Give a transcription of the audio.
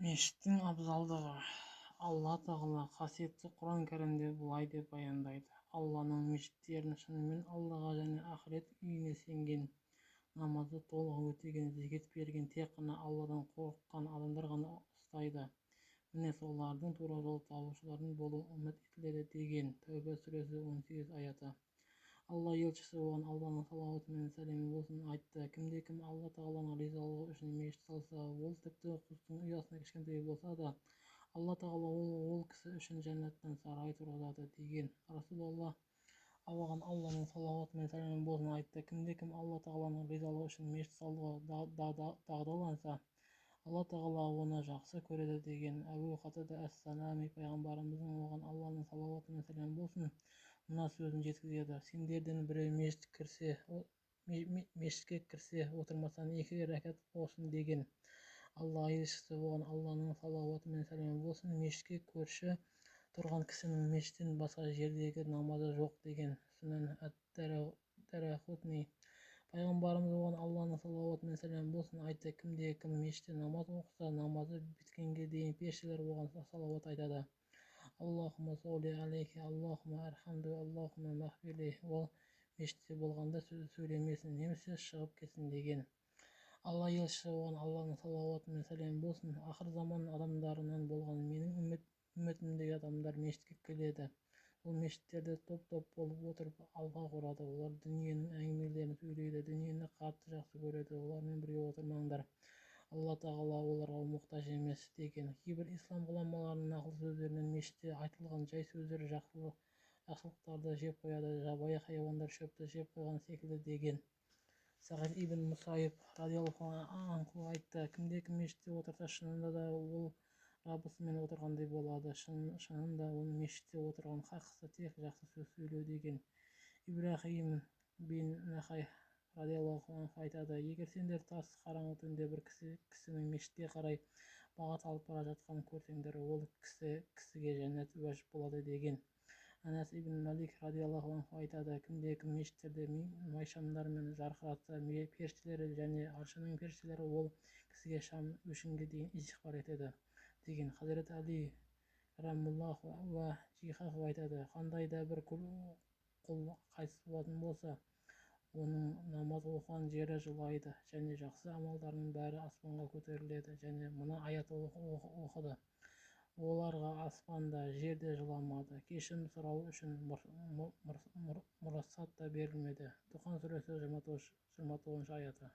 Мешіттің абзалдығы. Алла тағала қасиетті Құран кәрімде былай деп баяндайды: алланың мешіттерін шынымен аллаға және ақырет үйіне сенген, намазды толық өтеген, зекет берген, тек қана алладан қорыққан адамдар ғана ұстайды. Міне солардың тура жол табушылардың болуы үміт етіледі деген. Тәуба сүресі 18 аяты. Алла елшісі оған Алланың салауаты мен сәлемі болсын айтты: кімде-кім Алла тағаланың ризалығы үшін мешіт салса, ол тіпті құстың ұясына кішкентай болса да, Алла тағала ол кісі үшін жәннаттан сарай тұрғызады деген. Расулалла оған Алланың салауаты мен сәлемі болсын айтты: кімде-кім Алла тағаланың ризалығы үшін мешіт салуға дағдыланса, Алла тағала оны жақсы көреді деген. Әбу Қатада әс-Салами пайғамбарымыздың оған Алланың салауаты мен сәлемі болсын мына сөзін жеткізеді: сендерден біреу мешітке кірсе отырмастан 2 рәкат оқысын деген. Алла елшісі оған Алланың салауаты мен сәлемі болсын мешітке көрші тұрған кісінің мешіттен басқа жердегі намазы жоқ деген. Сүнан ат-Дарақутни пайғамбарымыз оған Алланың салауаты мен сәлемі болсын айтты: кімде-кім мешітте намаз оқыса, намазы біткенге дейін періштелер оған салауат айтады: Аллахумма солли алейхи, Аллахумма архамду, Аллахумма мағфирли. Ол мешітте болғанда сөйлемесін, немесе шығып кетсін деген. Алла елшісі оған Алланың салауаты мен сәлемі болсын: ақыр заман адамдарынан болған менің үмметімдегі адамдар мешітке келеді. Ол мешіттерде топ-топ болып отырып алқа құрады. Олар дүниенің әңгімелерін сөйлейді, дүниені қатты жақсы көреді. Олармен бірге отырмаңдар, Алла тағала оларға мұқтаж емес деген. Кейбір ислам ғұламаларының нақыл сөздерінен мешітте айтылған жай сөздер жақсылықтарды жеп қояды, жабайы хайуандар шөпті жеп қойған секілді деген. Сағид ибн Мұсайып радиаллаху анху айтты: кімде-кім мешітте отырса, шынында да ол Раббысымен отырғандай болады. Шынында оның мешітте отырған хақысы тек жақсы сөз сөйлеу деген. Ибрахим бин Нахай радиаллаху анху айтады: егер сендер тас қараңғы түнде бір кісінің мешітке қарай бағыт алып бара жатқанын көрсеңдер, ол кісіге жәннат уәжіп болады деген. Анас ибн Малик радиаллаху анху айтады: кімде-кім мешіттерде майшамдармен жарқыратса, періштелері және аршының періштелері ол кісіге шам өшінге дейін истиғфар етеді деген. Хазірет Али каррамаллаху уәжһиху айтады: қандай да бір құл қайтыс болатын болса, оның намаз оқыған жері жылайды және жақсы амалдарының бәрі аспанға көтеріледі. Және мына аятты оқыды: оларға аспан да, жер де жыламады, кешірім сұрау үшін мұрсат та берілмеді. Дұхан сүресі 29 аяты.